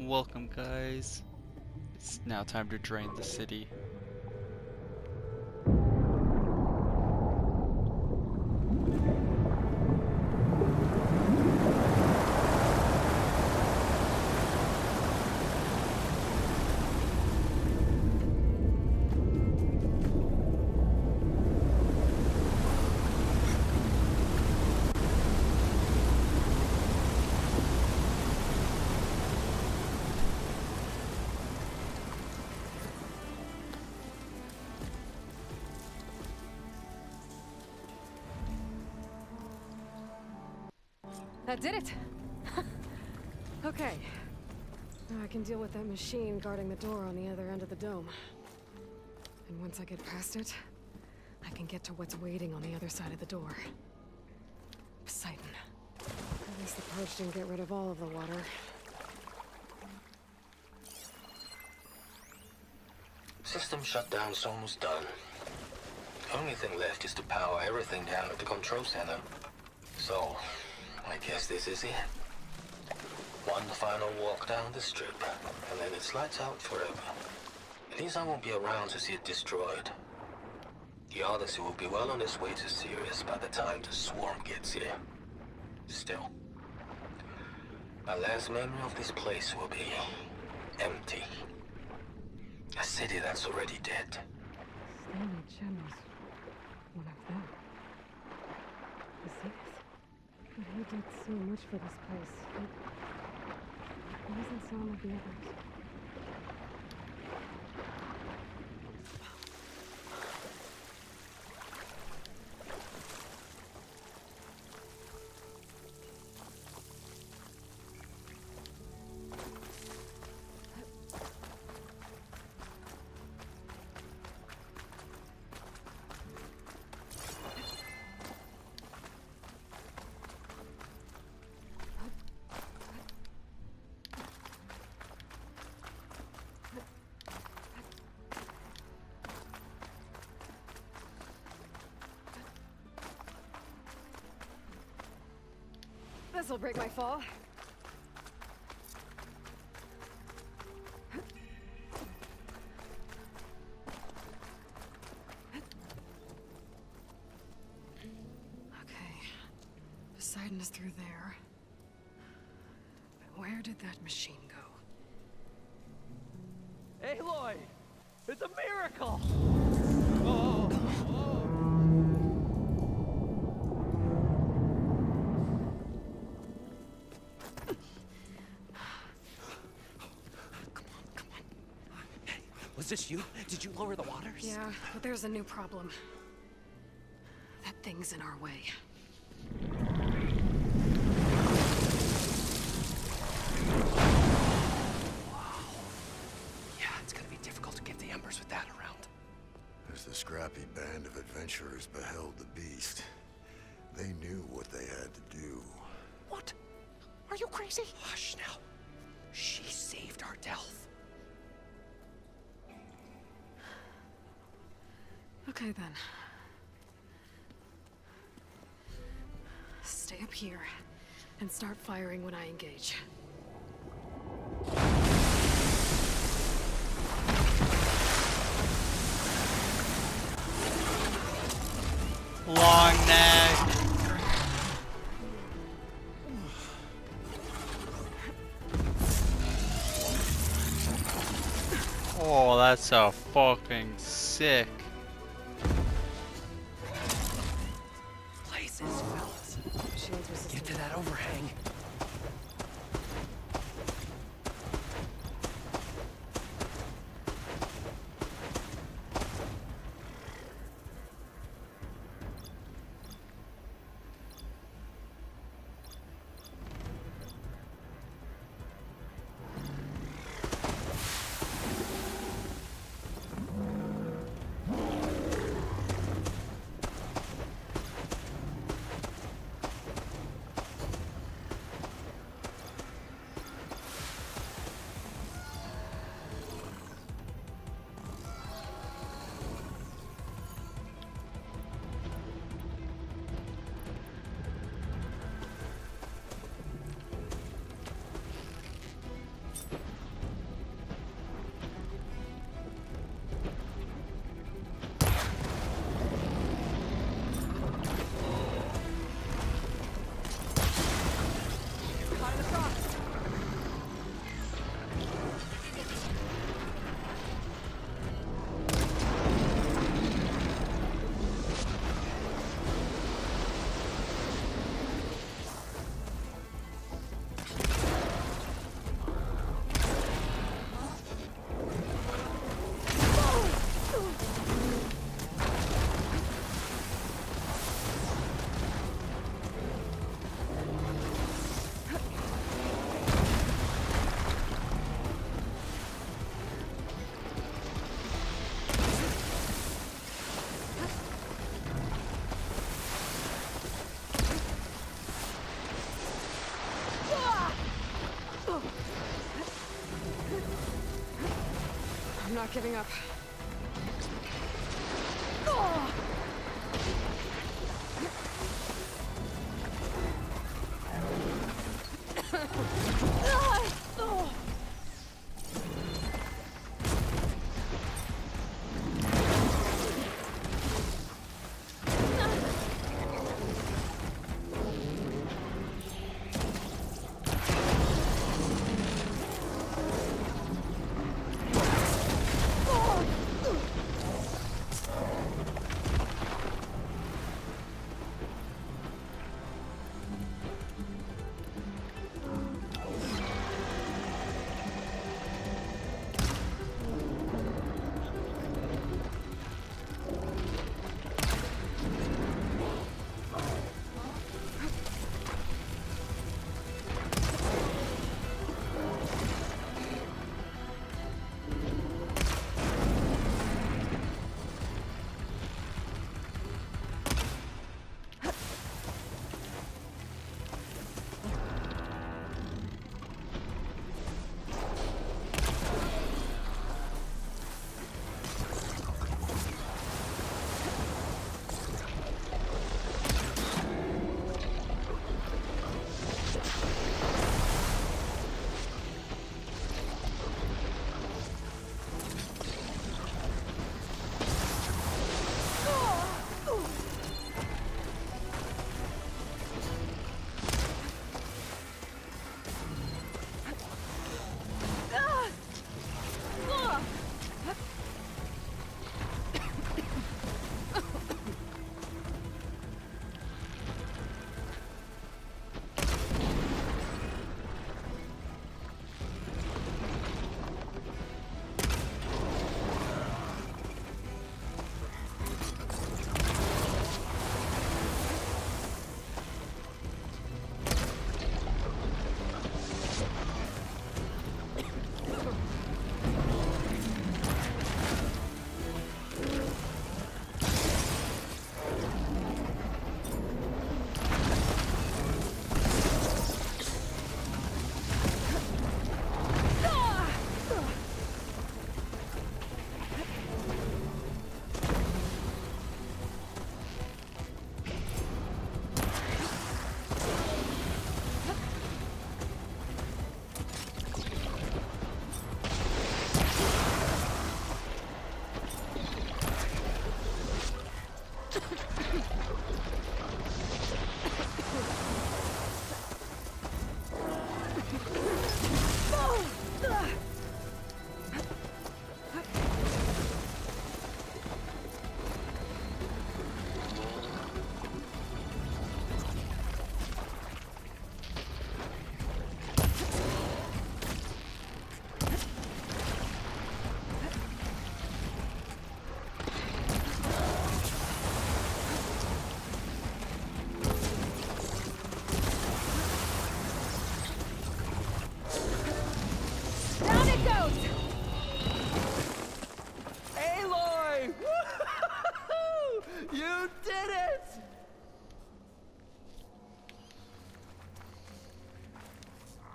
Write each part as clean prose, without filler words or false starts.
Welcome, guys. It's now time to drain the city. That did it! Okay. Now I can deal with that machine guarding the door on the other end of the dome. And once I get past it, I can get to what's waiting on the other side of the door. Poseidon. At least the purge didn't get rid of all of the water. System shutdown's almost done. The only thing left is to power everything down at the control center. So, I guess this is it. One final walk down the strip, and then it's lights out forever. At least I won't be around to see it destroyed. The Odyssey will be well on its way to Sirius by the time the swarm gets here. Still, my last memory of this place will be empty. A city that's already dead. Stanley Chen was one of them. Poseidon. But he did so much for this place. He doesn't sound like the others. This'll break my fall. Okay. Poseidon is through there. But where did that machine go? Aloy! It's a miracle! Oh, oh. Was this you? Did you lower the waters? Yeah, but there's a new problem. That thing's in our way. Wow. Yeah, it's gonna be difficult to get the embers with that around. As the scrappy band of adventurers beheld the beast, they knew what they had to do. What? Are you crazy? Hush now. She saved our Delph. Okay then. Stay up here and start firing when I engage. Long neck. Oh, that's so fucking sick. Places, fellas. Get to that overhang. not giving up.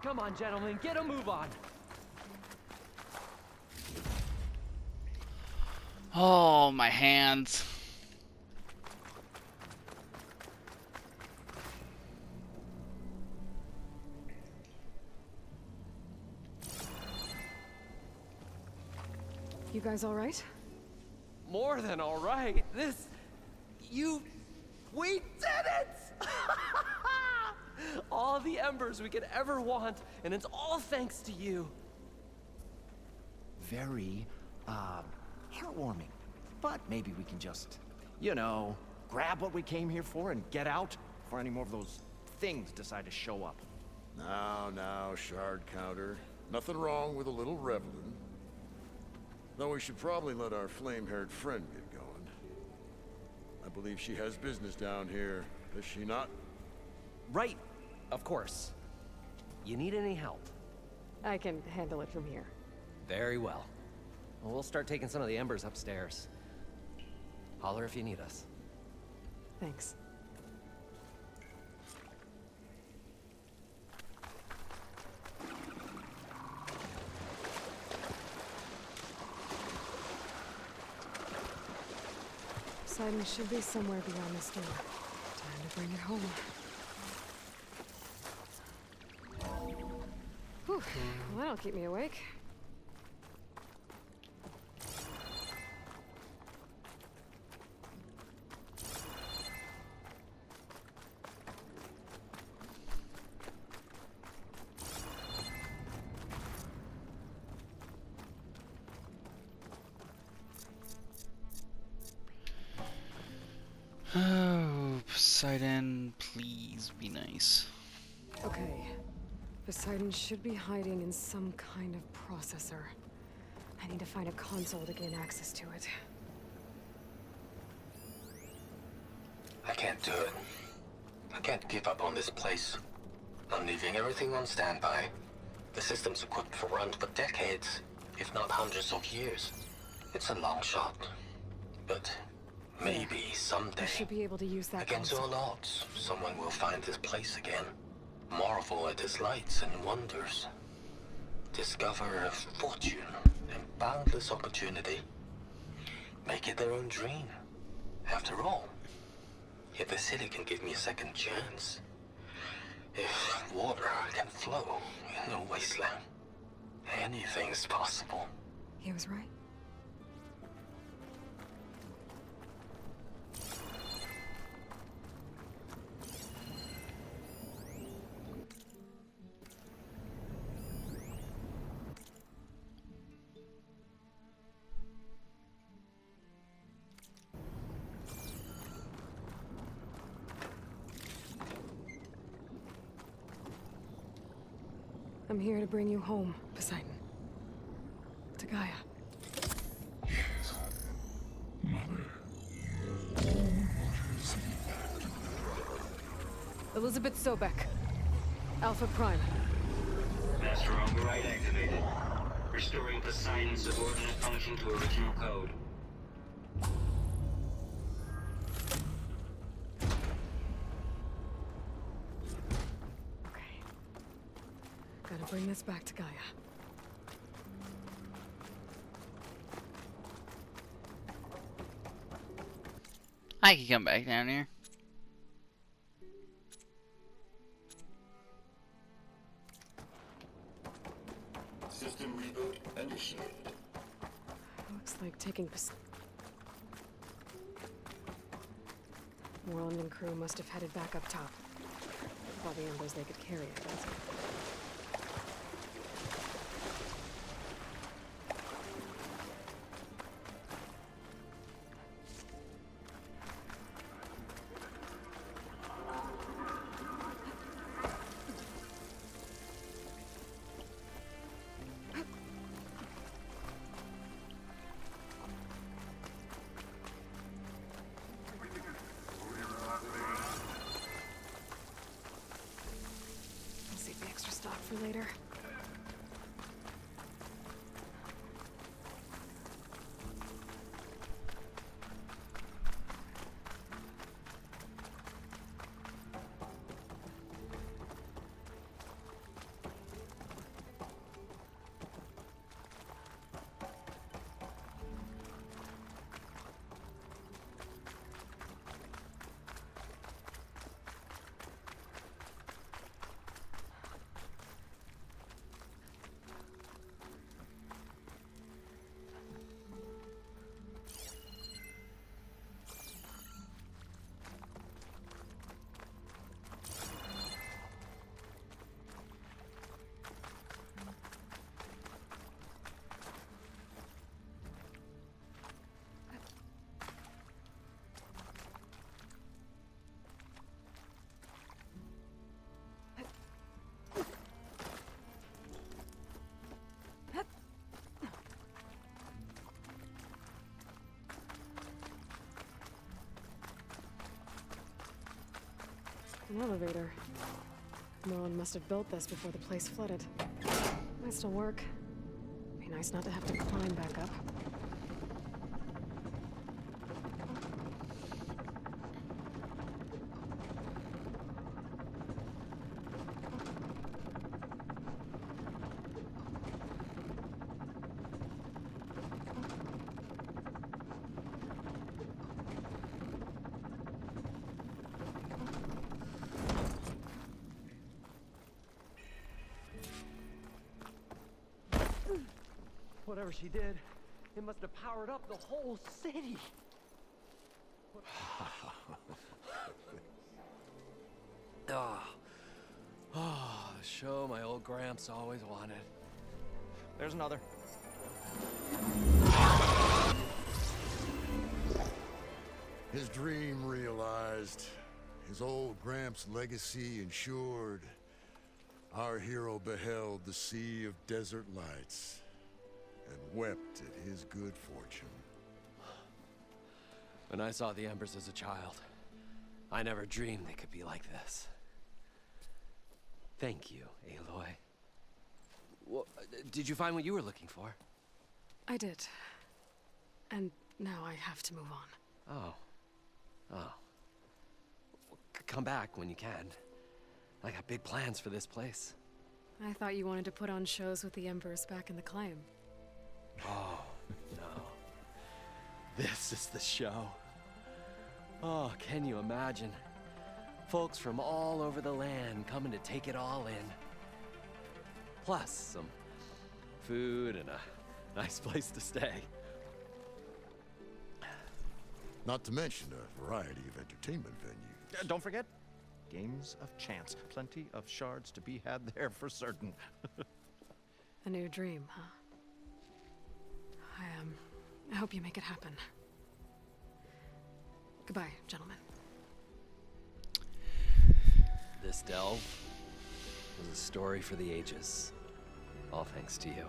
Come on, gentlemen, get a move on. Oh, my hands. You guys all right? More than all right. We did it! All the embers we could ever want, and it's all thanks to you. Very, heartwarming. But maybe we can just, you know, grab what we came here for and get out before any more of those things decide to show up. Now, shard counter. Nothing wrong with a little reveling. Though we should probably let our flame-haired friend get going. I believe she has business down here, does she not? Right, of course. You need any help? I can handle it from here. Very well. Well, we'll start taking some of the embers upstairs. Holler if you need us. Thanks. Poseidon should be somewhere beyond this door. Time to bring it home. Whew. Well, that'll keep me awake. Oh, Poseidon, please be nice. Okay. Poseidon should be hiding in some kind of processor. I need to find a console to gain access to it. I can't do it. I can't give up on this place. I'm leaving everything on standby. The system's equipped for runs for decades, if not hundreds of years. It's a long shot. But maybe someday, I should be able to use that against console. all odds, someone will find this place again. Marvel at its lights and wonders. Discover a fortune and boundless opportunity. Make it their own dream. After all, if the city can give me a second chance, if water can flow in a wasteland, anything's possible. He was right. I'm here to bring you home, Poseidon. To Gaia. Elizabeth Sobek. Alpha Prime. Master override activated. Restoring Poseidon's subordinate function to original code. Okay. Gotta bring this back to Gaia. I can come back down here. System reboot initiated. Looks like taking Moreland and crew must have headed back up top. With all the embers they could carry, I guess. I'll save the extra stock for later. An elevator. Moreland must have built this before the place flooded. Might still work. Be nice not to have to climb back up. Whatever she did, it must have powered up the whole city. The show my old Gramps always wanted. There's another. His dream realized. His old Gramps' legacy ensured. Our hero beheld the sea of desert lights and wept at his good fortune. When I saw the embers as a child, I never dreamed they could be like this. Thank you, Aloy. Well, did you find what you were looking for? I did. And now I have to move on. Oh. Well, come back when you can. I got big plans for this place. I thought you wanted to put on shows with the Embers back in the claim. Oh, no. This is the show. Oh, can you imagine? Folks from all over the land coming to take it all in. Plus some food and a nice place to stay. Not to mention a variety of entertainment venues. Don't forget, games of chance. Plenty of shards to be had there for certain. A new dream, huh? I hope you make it happen. Goodbye, gentlemen. This delve was a story for the ages. All thanks to you.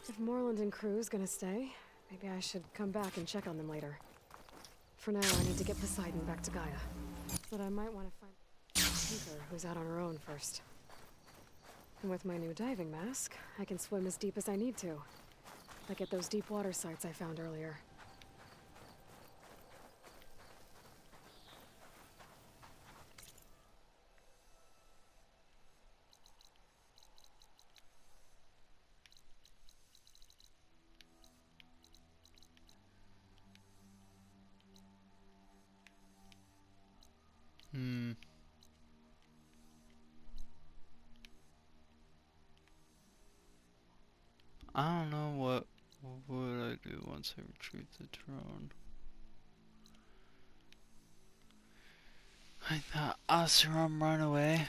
If Moreland and crew's gonna stay, maybe I should come back and check on them later. For now, I need to get Poseidon back to Gaia. But I might want to find Tinker, who's out on her own first. And with my new diving mask, I can swim as deep as I need to. Like at those deep water sites I found earlier. I don't know what would I do once I retrieve the drone. I thought Oseram run away.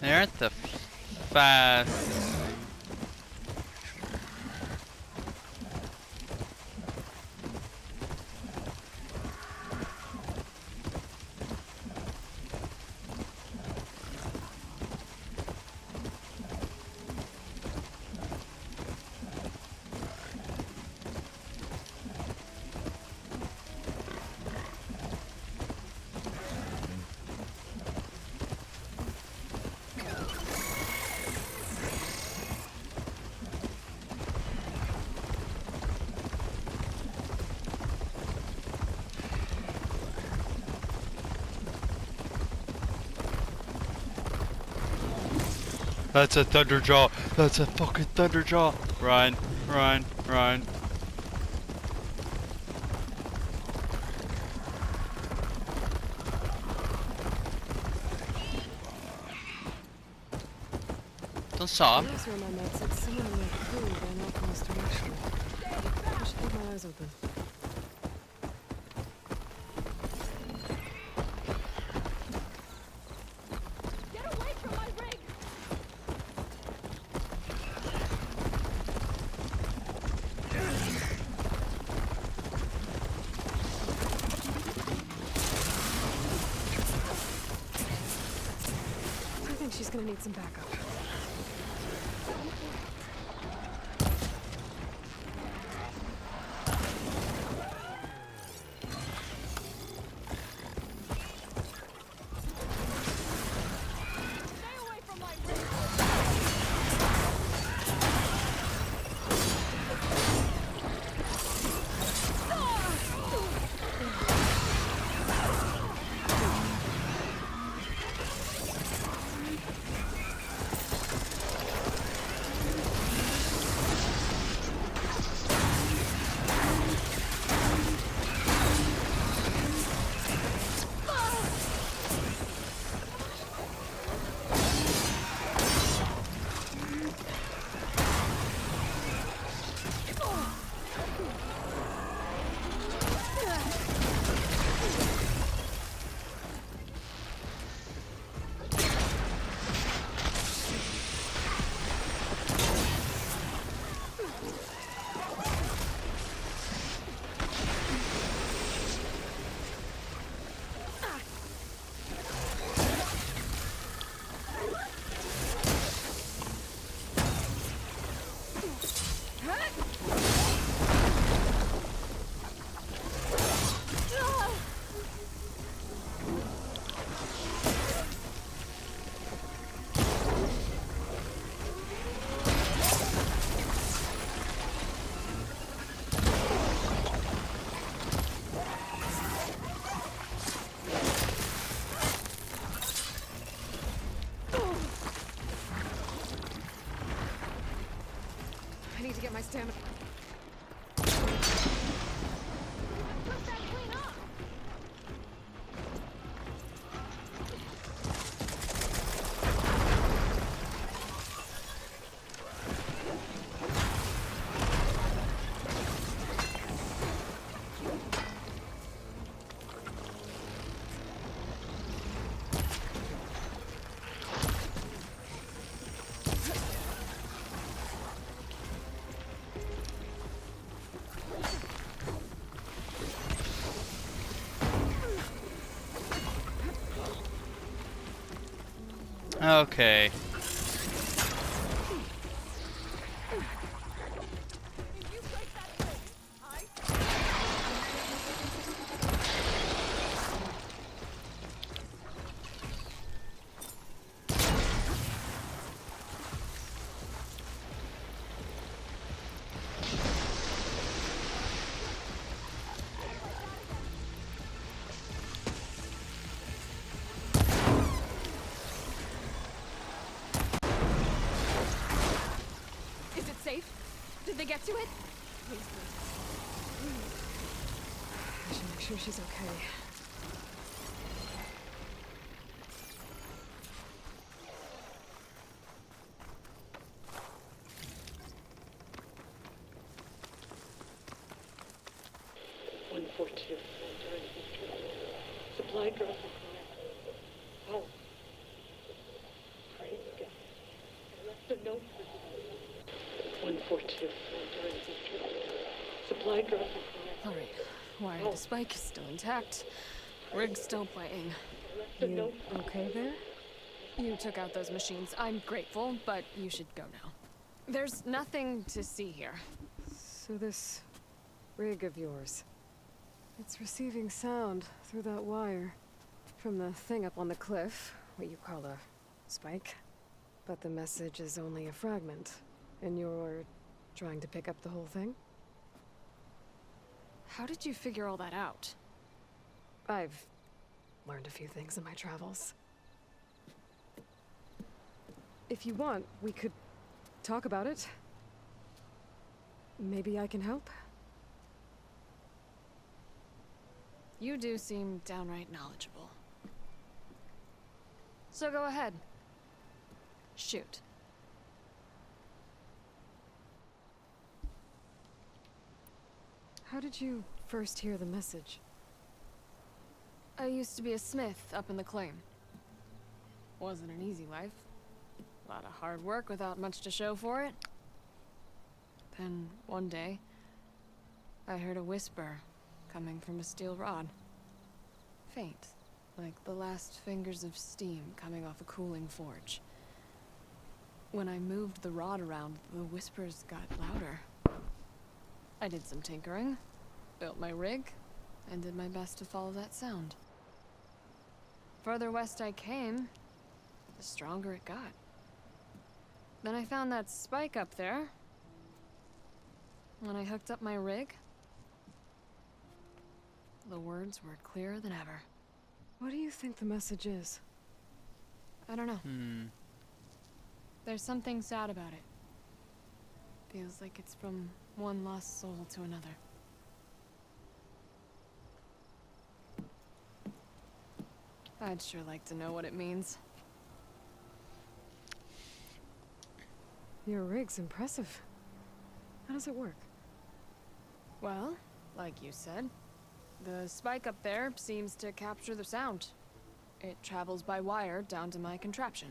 They aren't the fast. That's a Thunderjaw. That's a fucking Thunderjaw. Run, run, run. Don't stop. Last room I met said someone in my crew ran off in this direction. I should keep my eyes open. Get away from my rig! I think she's gonna need some backup. Stay away from my rig! I need to get my stamina. Okay. Is it safe? Did they get to it? Please, please. I should make sure she's okay. Supply drop required. Oh. Praise God. I left a note for you. 142. Supply drop required. Alright. Wire the spike is still intact. Rig's still playing. You okay there? You took out those machines. I'm grateful, but you should go now. There's nothing to see here. So this rig of yours, it's receiving sound through that wire from the thing up on the cliff, what you call a spike. But the message is only a fragment, and you're trying to pick up the whole thing? How did you figure all that out? I've learned a few things in my travels. If you want, we could talk about it. Maybe I can help? You do seem downright knowledgeable. So go ahead. Shoot. How did you first hear the message? I used to be a smith up in the claim. Wasn't an easy life. A lot of hard work without much to show for it. Then, one day, I heard a whisper coming from a steel rod. Faint, like the last fingers of steam coming off a cooling forge. When I moved the rod around, the whispers got louder. I did some tinkering, built my rig, and did my best to follow that sound. Further west I came, the stronger it got. Then I found that spike up there. When I hooked up my rig, the words were clearer than ever. What do you think the message is? I don't know. There's something sad about it. Feels like it's from one lost soul to another. I'd sure like to know what it means. Your rig's impressive. How does it work? Well, like you said, the spike up there seems to capture the sound. It travels by wire down to my contraption.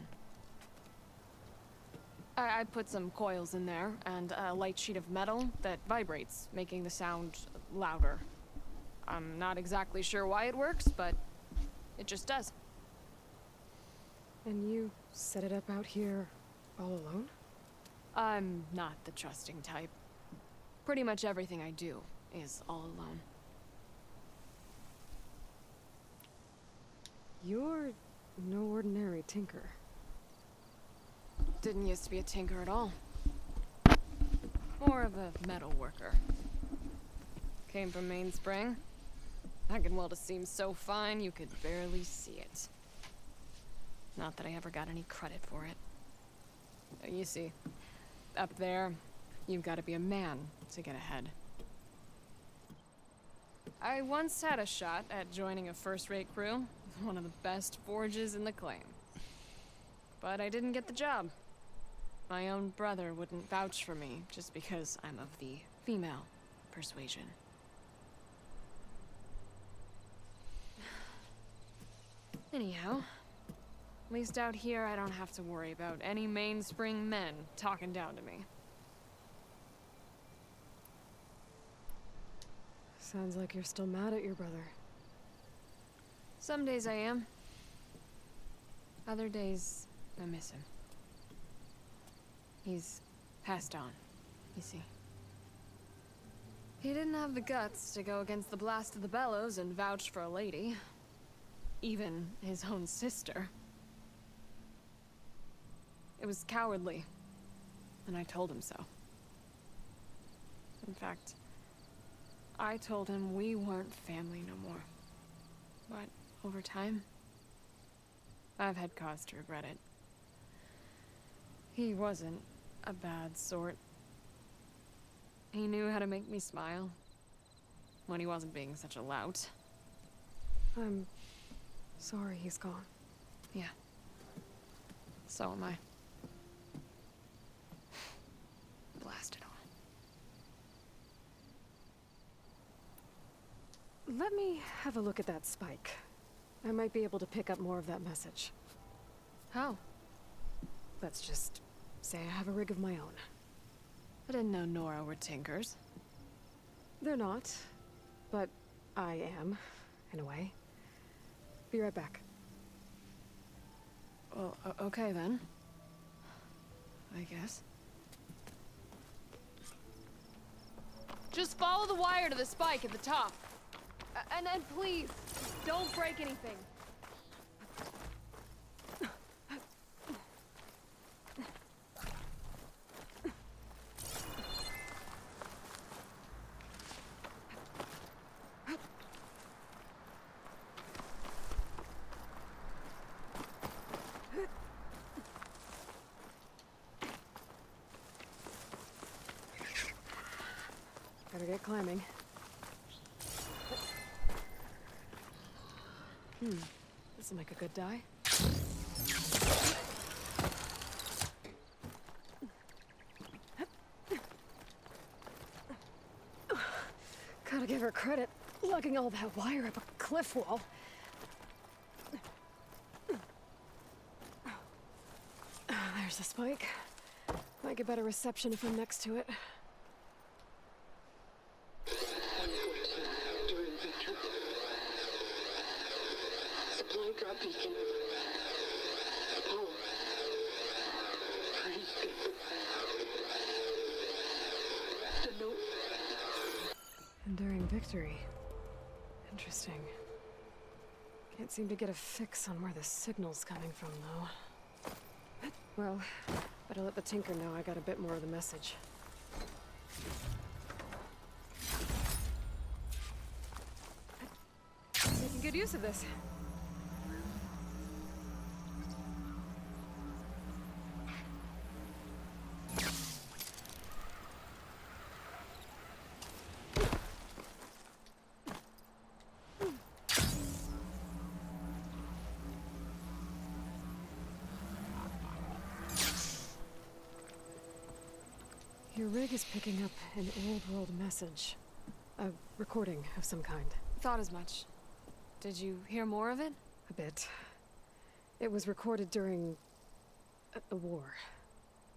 I put some coils in there and a light sheet of metal that vibrates, making the sound louder. I'm not exactly sure why it works, but it just does. And you set it up out here all alone? I'm not the trusting type. Pretty much everything I do is all alone. You're no ordinary tinker. Didn't used to be a tinker at all. More of a metal worker. Came from Mainspring. I can weld a seam so fine you could barely see it. Not that I ever got any credit for it. You see, up there, you've got to be a man to get ahead. I once had a shot at joining a first-rate crew, one of the best forges in the claim. But I didn't get the job. My own brother wouldn't vouch for me just because I'm of the female persuasion. Anyhow, at least out here I don't have to worry about any Mainspring men talking down to me. Sounds like you're still mad at your brother. Some days I am. Other days, I miss him. He's passed on, you see. He didn't have the guts to go against the blast of the bellows and vouch for a lady. Even his own sister. It was cowardly, and I told him so. In fact, I told him we weren't family no more. But over time, I've had cause to regret it. He wasn't a bad sort. He knew how to make me smile when he wasn't being such a lout. I'm sorry he's gone. Yeah. So am I. Blast it all. Let me have a look at that spike. I might be able to pick up more of that message. How? Let's just say I have a rig of my own. I didn't know Nora were tinkers. They're not, but I am, in a way. Be right back. Well, okay then. I guess. Just follow the wire to the spike at the top. And please, don't break anything. Better get climbing. This'll make a good die. Gotta give her credit, lugging all that wire up a cliff wall. There's the spike. Might get better reception if I'm next to it. Supply drop beacon. Power. Praise God. The note. Enduring victory. Interesting. Can't seem to get a fix on where the signal's coming from, though. Well, better let the Tinker know I got a bit more of the message. Making good use of this. Your rig is picking up an old-world message. A recording of some kind. Thought as much. Did you hear more of it? A bit. It was recorded during a war.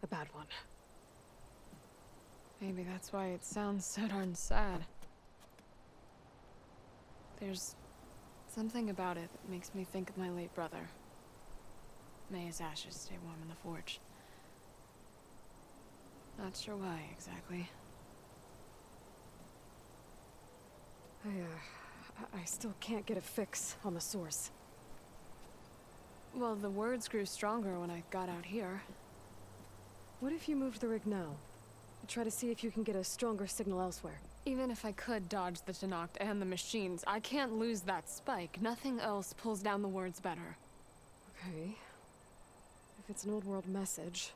A bad one. Maybe that's why it sounds so darn sad. There's something about it that makes me think of my late brother. May his ashes stay warm in the forge. Not sure why, exactly. I still can't get a fix on the source. Well, the words grew stronger when I got out here. What if you moved the rig now? Try to see if you can get a stronger signal elsewhere. Even if I could dodge the Tenakt and the machines, I can't lose that spike. Nothing else pulls down the words better. Okay. If it's an old world message,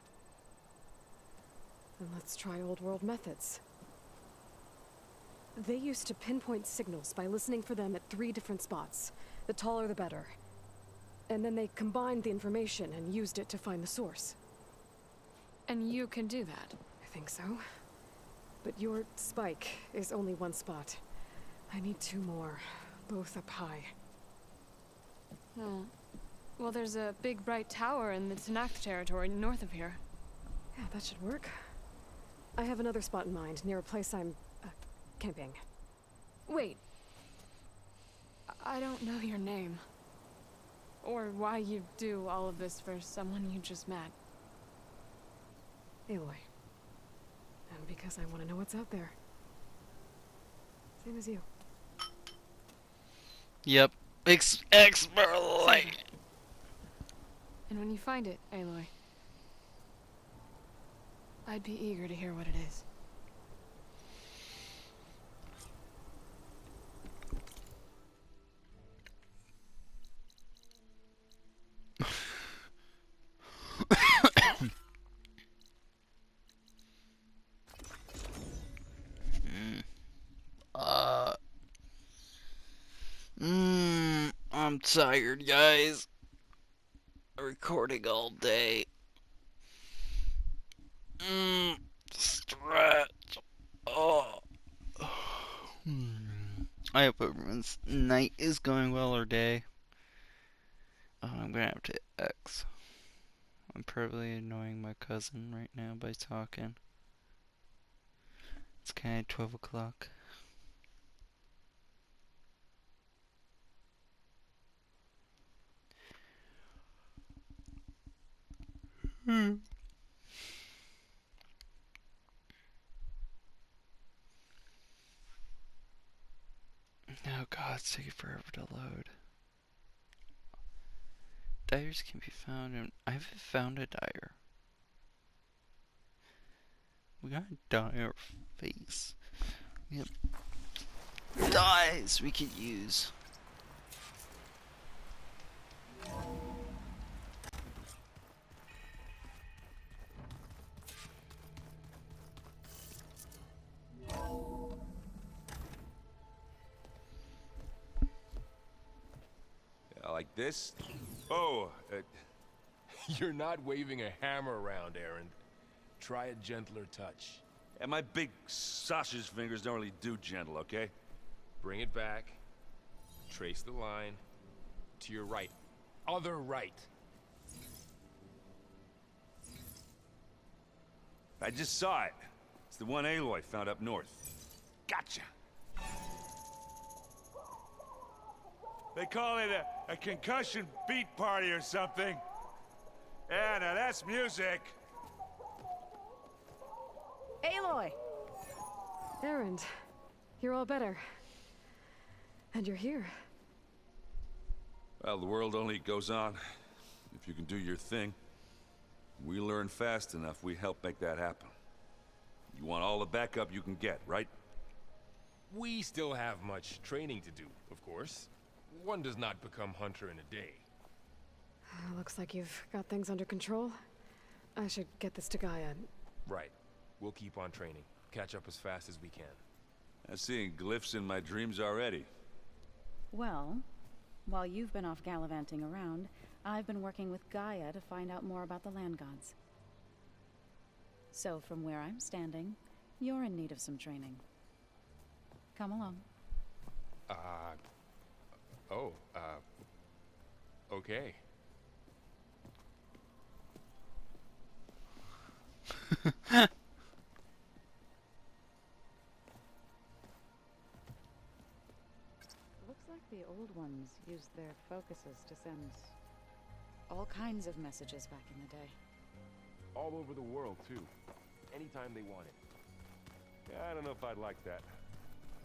then let's try old world methods. They used to pinpoint signals by listening for them at 3 different spots. The taller the better. And then they combined the information and used it to find the source. And you can do that? I think so. But your spike is only 1 spot. I need 2 more, both up high. Oh. Well, there's a big bright tower in the Tenakt territory north of here. Yeah, that should work. I have another spot in mind, near a place I'm camping. Wait. I don't know your name. Or why you do all of this for someone you just met. Aloy. And because I want to know what's out there. Same as you. Yep. Expertly. And when you find it, Aloy, I'd be eager to hear what it is. I'm tired, guys. Recording all day. Stretch. Oh. I hope everyone's night is going well or day. I'm gonna have to X. I'm probably annoying my cousin right now by talking. It's kind of 12 o'clock. Oh god, it's taking forever to load. Dyers can be found in... I haven't found a dyer. We got a dyer face. We have dyes we could use. Like this? Oh, you're not waving a hammer around, Aaron. Try a gentler touch. And my big sausage fingers don't really do gentle, okay? Bring it back. Trace the line. To your right. Other right. I just saw it. It's the one Aloy found up north. Gotcha. They call it a concussion beat party or something. Yeah, now that's music. Aloy! Erend, you're all better. And you're here. Well, the world only goes on if you can do your thing. We learn fast enough, we help make that happen. You want all the backup you can get, right? We still have much training to do, of course. One does not become hunter in a day. Looks like you've got things under control. I should get this to Gaia. Right. We'll keep on training. Catch up as fast as we can. I'm seeing glyphs in my dreams already. Well, while you've been off gallivanting around, I've been working with Gaia to find out more about the land gods. So from where I'm standing, you're in need of some training. Come along. Okay. Looks like the old ones used their focuses to send all kinds of messages back in the day. All over the world, too. Anytime they wanted. Yeah, I don't know if I'd like that.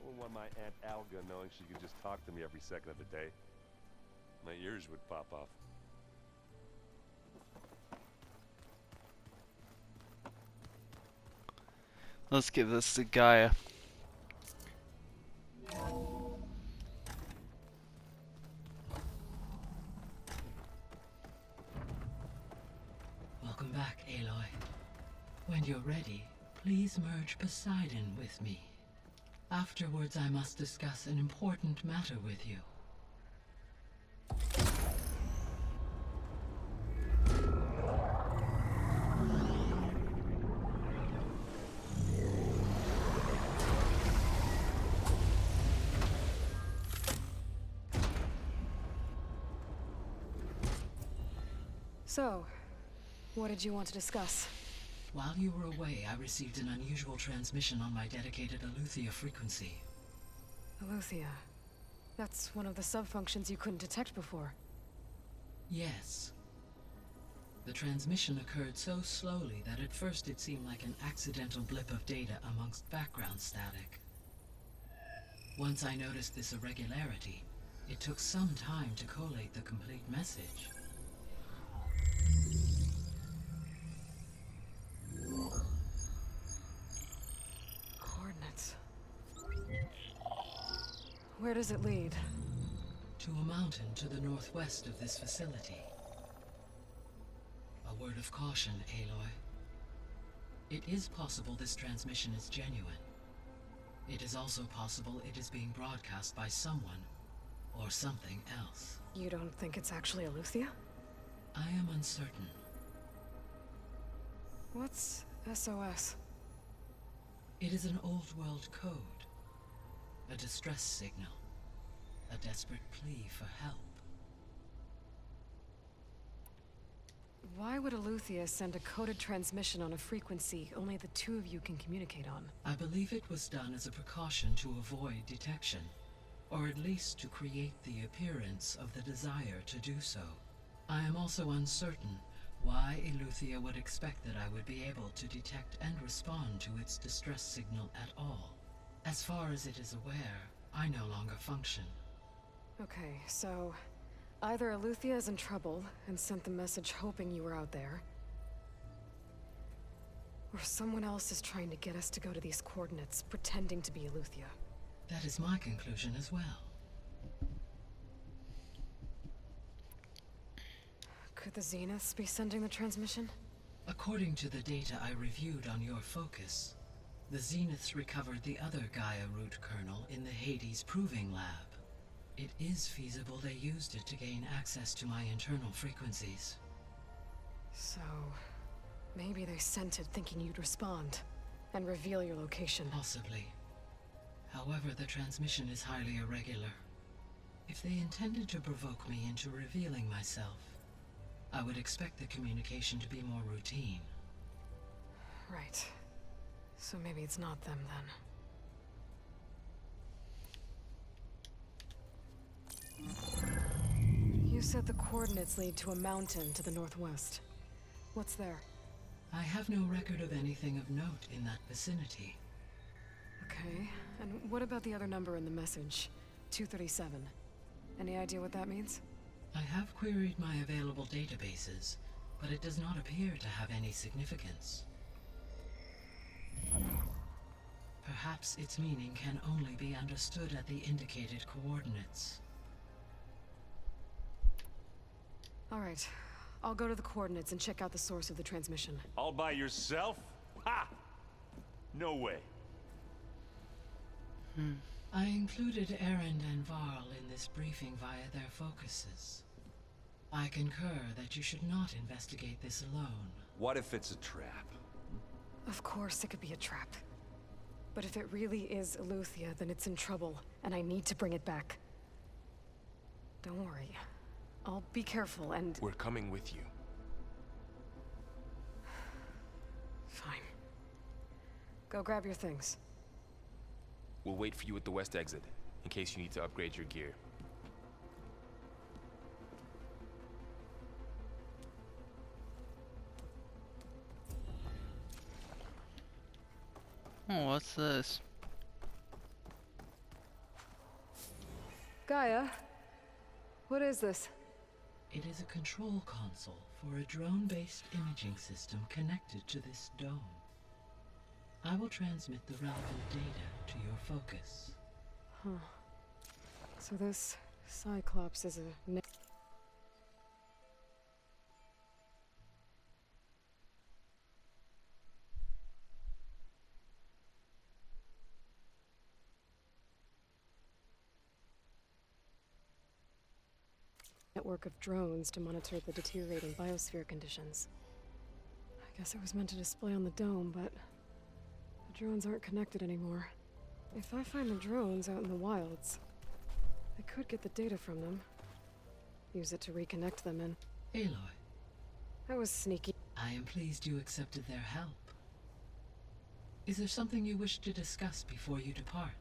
wouldn't want my Aunt Alga knowing she could just talk to me every second of the day. My ears would pop off. Let's give this to Gaia. Welcome back, Aloy. When you're ready, please merge Poseidon with me. Afterwards, I must discuss an important matter with you. So, what did you want to discuss? While you were away, I received an unusual transmission on my dedicated Aletheia frequency. Aletheia. That's one of the sub-functions you couldn't detect before. Yes. The transmission occurred so slowly that at first it seemed like an accidental blip of data amongst background static. Once I noticed this irregularity, it took some time to collate the complete message. Coordinates. Where does it lead? To a mountain to the northwest of this facility. A word of caution, Aloy. It is possible this transmission is genuine. It is also possible it is being broadcast by someone or something else. You don't think it's actually Aletheia? I am uncertain. What's SOS? It is an old world code. A distress signal. A desperate plea for help. Why would Aletheia send a coded transmission on a frequency only the two of you can communicate on? I believe it was done as a precaution to avoid detection, or at least to create the appearance of the desire to do so. I am also uncertain why Aletheia would expect that I would be able to detect and respond to its distress signal at all. As far as it is aware, I no longer function. Okay, so either Aletheia is in trouble and sent the message hoping you were out there, or someone else is trying to get us to go to these coordinates, pretending to be Aletheia. That is my conclusion as well. Could the Zeniths be sending the transmission? According to the data I reviewed on your focus, the Zeniths recovered the other Gaia root kernel in the Hades Proving Lab. It is feasible they used it to gain access to my internal frequencies. So, maybe they sent it thinking you'd respond and reveal your location. Possibly. However, the transmission is highly irregular. If they intended to provoke me into revealing myself, I would expect the communication to be more routine. Right. So maybe it's not them then. You said the coordinates lead to a mountain to the northwest. What's there? I have no record of anything of note in that vicinity. Okay, and what about the other number in the message? 237. Any idea what that means? I have queried my available databases, but it does not appear to have any significance. Perhaps its meaning can only be understood at the indicated coordinates. All right, I'll go to the coordinates and check out the source of the transmission. All by yourself? Ha! No way. I included Erend and Varl in this briefing via their focuses. I concur that you should not investigate this alone. What if it's a trap? Of course it could be a trap. But if it really is Aletheia, then it's in trouble, and I need to bring it back. Don't worry. I'll be careful and... We're coming with you. Fine. Go grab your things. We'll wait for you at the west exit, in case you need to upgrade your gear. Oh, what's this? Gaia, what is this? It is a control console for a drone-based imaging system connected to this dome. I will transmit the relevant data to your focus. Huh. So this Cyclops is a... network of drones to monitor the deteriorating biosphere conditions. I guess it was meant to display on the dome, but the drones aren't connected anymore. If I find the drones out in the wilds, I could get the data from them. Use it to reconnect them and... Aloy. That was sneaky. I am pleased you accepted their help. Is there something you wish to discuss before you depart?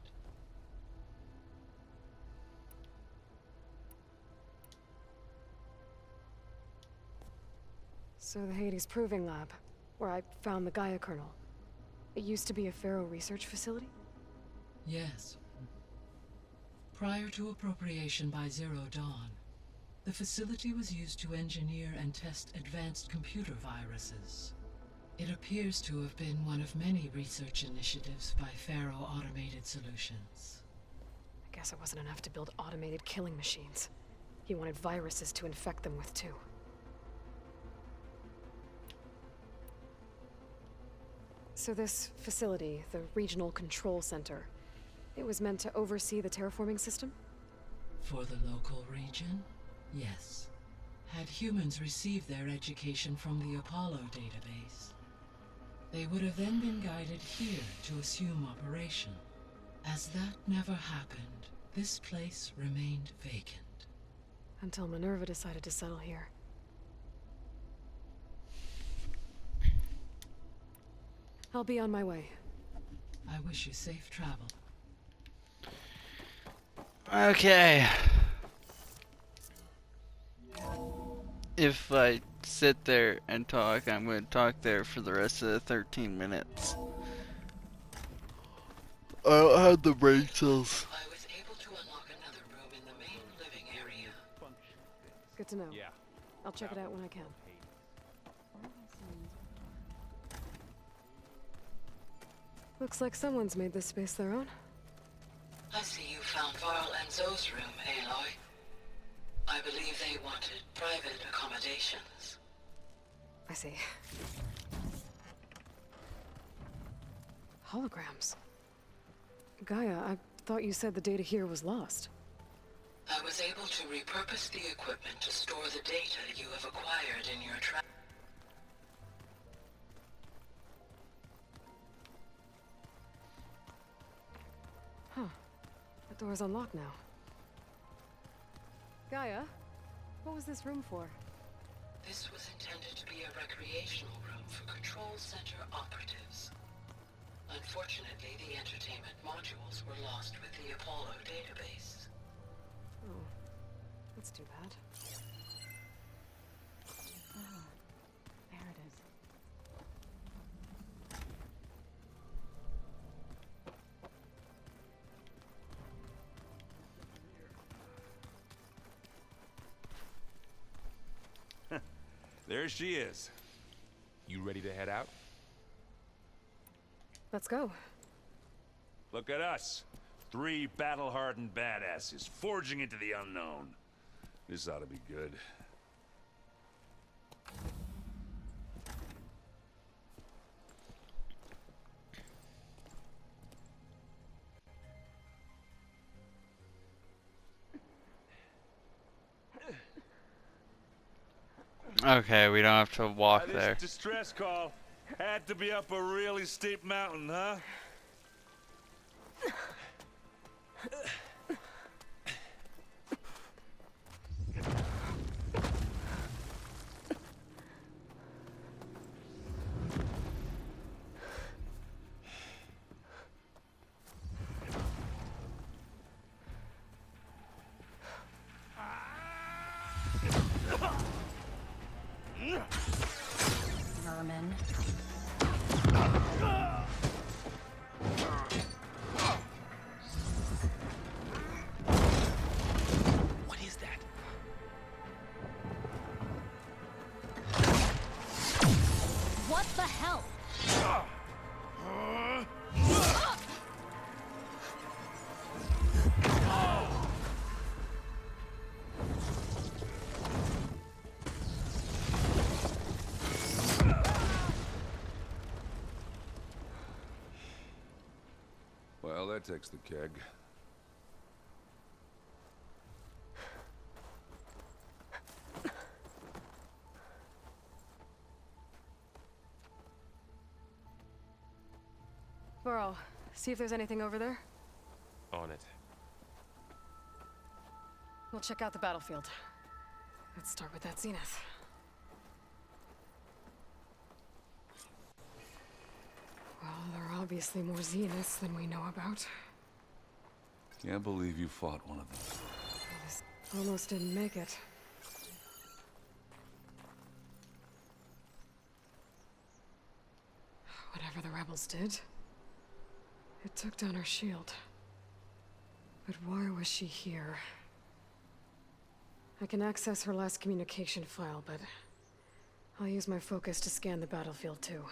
So the Hades Proving Lab, where I found the Gaia kernel. It used to be a Pharaoh research facility? Yes. Prior to appropriation by Zero Dawn, the facility was used to engineer and test advanced computer viruses. It appears to have been one of many research initiatives by Pharaoh Automated Solutions. I guess it wasn't enough to build automated killing machines. He wanted viruses to infect them with too. So this facility, the Regional Control Center, it was meant to oversee the terraforming system? For the local region, yes. Had humans received their education from the Apollo database, they would have then been guided here to assume operation. As that never happened, this place remained vacant. Until Minerva decided to settle here. I'll be on my way. I wish you safe travel. Okay. If I sit there and talk, I'm going to talk there for the rest of the 13 minutes. I don't have the brain cells. I was able to unlock another room in the main living area. Good to know. Yeah. I'll check it out when I can. Looks like someone's made this space their own. I see you found Varl and Zoe's room, Aloy. I believe they wanted private accommodations. I see. Holograms. Gaia, I thought you said the data here was lost. I was able to repurpose the equipment to store the data you have acquired in your trap. Huh. The door's unlocked now. Gaia, what was this room for? This was intended to be a recreational room for Control Center operatives. Unfortunately, the entertainment modules were lost with the Apollo database. Oh, that's too bad. Ah, there it is. There she is. You ready to head out? Let's go. Look at us. 3 battle-hardened badasses forging into the unknown. This ought to be good. Okay, we don't have to walk there. This distress call had to be up a really steep mountain, huh? Vermin. that takes the keg. Burrow, see if there's anything over there. On it. We'll check out the battlefield. Let's start with that zenith. Well, there are obviously more zeniths than we know about. Can't believe you fought one of them. This almost didn't make it. Whatever the rebels did, it took down our shield. But why was she here? I can access her last communication file, but I'll use my focus to scan the battlefield too.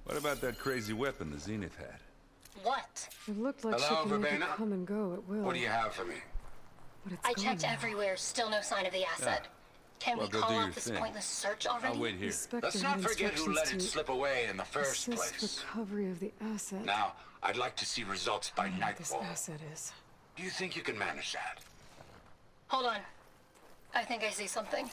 What about that crazy weapon the Zenith had? What? It looked like Hello, she can make it Verbena? come and go at will. What do you have for me? But it's I gone checked now. everywhere, still no sign of the asset. Can Well, we go call do off your this thing. pointless search already? I'll wait here. Inspector Let's had not forget who let it instructions slip away in the to first assist place. recovery of the asset. Now, I'd like to see results by What this nightfall. asset is. Do you think you can manage that? Hold on. I think I see something.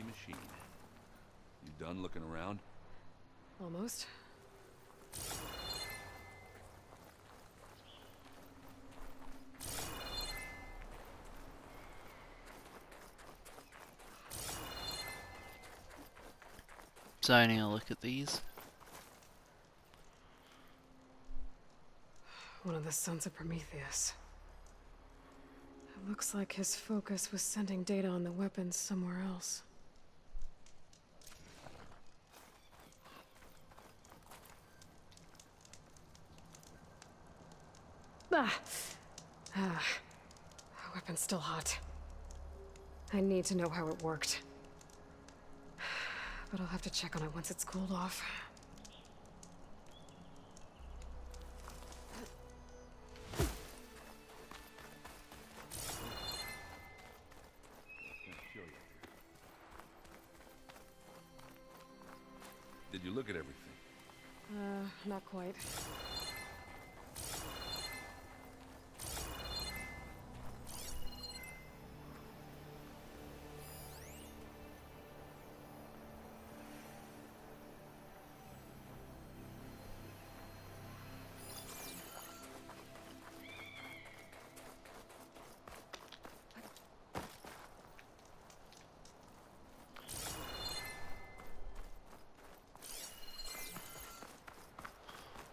Machine. You done looking around? Almost. Deciding to look at these. One of the sons of Prometheus. It looks like his focus was sending data on the weapons somewhere else. The weapon's still hot. I need to know how it worked. But I'll have to check on it once it's cooled off. Did you look at everything? Not quite.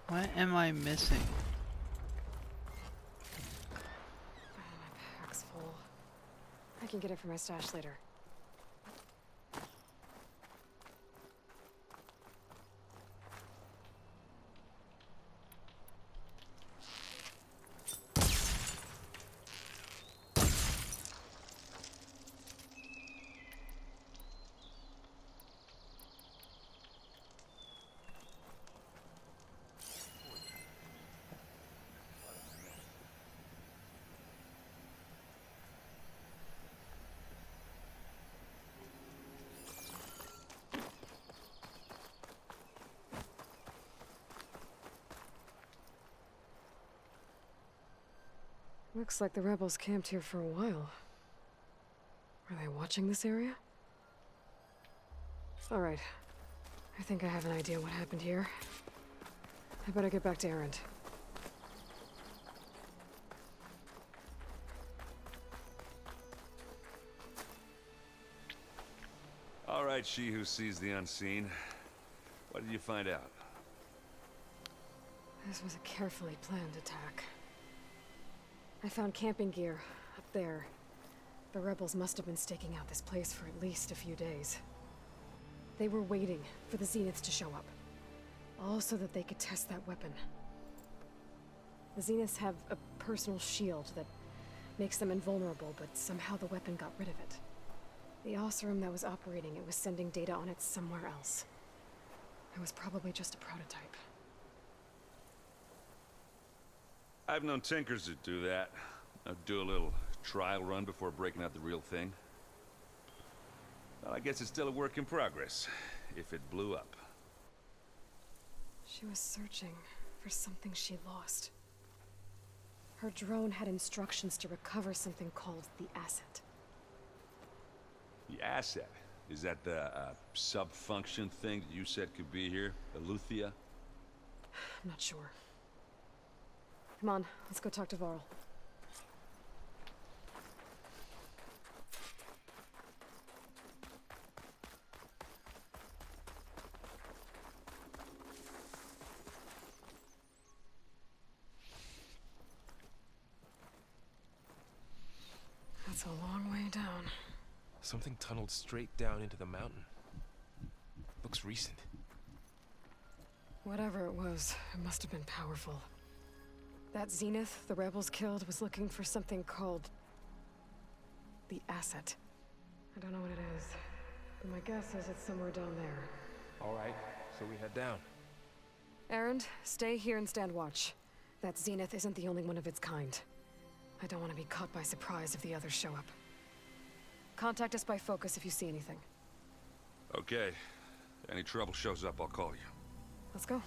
What am I missing? My pack's full. I can get it from my stash later. Looks like the rebels camped here for a while. Are they watching this area? Alright. I think I have an idea what happened here. I better get back to Erend. All right, she who sees the unseen. What did you find out? This was a carefully planned attack. I found camping gear up there. The rebels must have been staking out this place for at least a few days. They were waiting for the Zeniths to show up. All so that they could test that weapon. The Zeniths have a personal shield that makes them invulnerable, but somehow the weapon got rid of it. The Oseram that was operating it was sending data on it somewhere else. It was probably just a prototype. I've known tinkers that do that. I'd do a little trial run before breaking out the real thing. Well, I guess it's still a work in progress, if it blew up. She was searching for something she lost. Her drone had instructions to recover something called the asset. The asset? Is that the sub-function thing that you said could be here? Eleuthia? I'm not sure. Come on, let's go talk to Varl. That's a long way down. Something tunneled straight down into the mountain. Looks recent. Whatever it was, it must have been powerful. That Zenith the rebels killed was looking for something called the asset. I don't know what it is, but my guess is it's somewhere down there. All right, so we head down. Erend, stay here and stand watch. That Zenith isn't the only one of its kind. I don't want to be caught by surprise if the others show up. Contact us by focus if you see anything. Okay. Any trouble shows up, I'll call you. Let's go.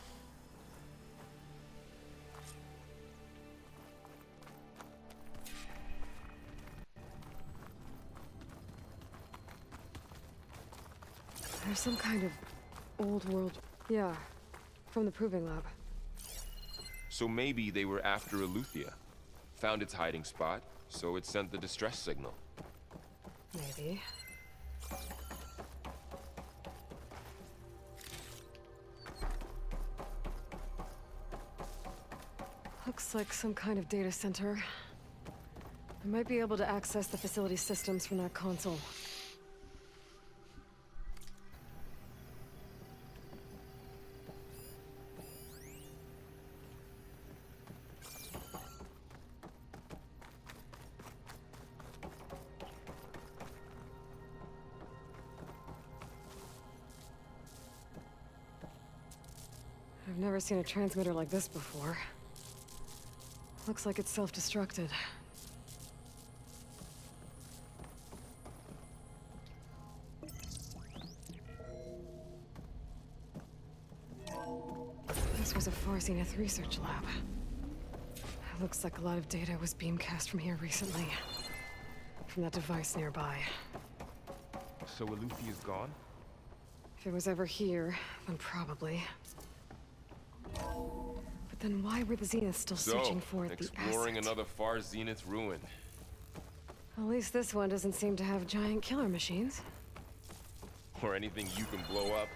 There's some kind of old world... Yeah, from the Proving Lab. So maybe they were after Eleuthia. Found its hiding spot, so it sent the distress signal. Maybe. Looks like some kind of data center. I might be able to access the facility systems from that console. I've never seen a transmitter like this before. Looks like it's self-destructed. This was a Far Zenith research lab. It looks like a lot of data was beamcast from here recently. From that device nearby. So Eleuthea's gone? If it was ever here, then probably. But then why were the Zeniths still searching for the exploring asset? another Far Zenith ruin. At least this one doesn't seem to have giant killer machines. Or anything you can blow up.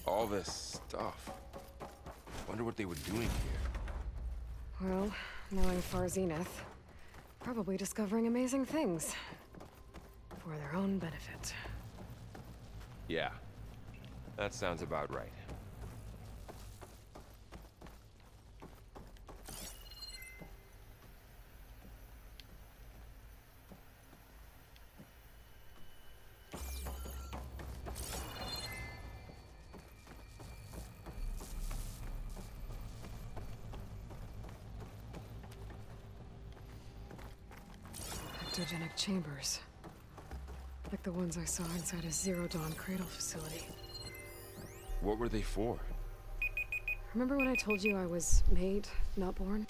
All this stuff. Wonder what they were doing here. Well, knowing Far Zenith, probably discovering amazing things. For their own benefit. Yeah, that sounds about right. Ectogenic chambers. Like the ones I saw inside a Zero Dawn cradle facility. What were they for? Remember when I told you I was made, not born?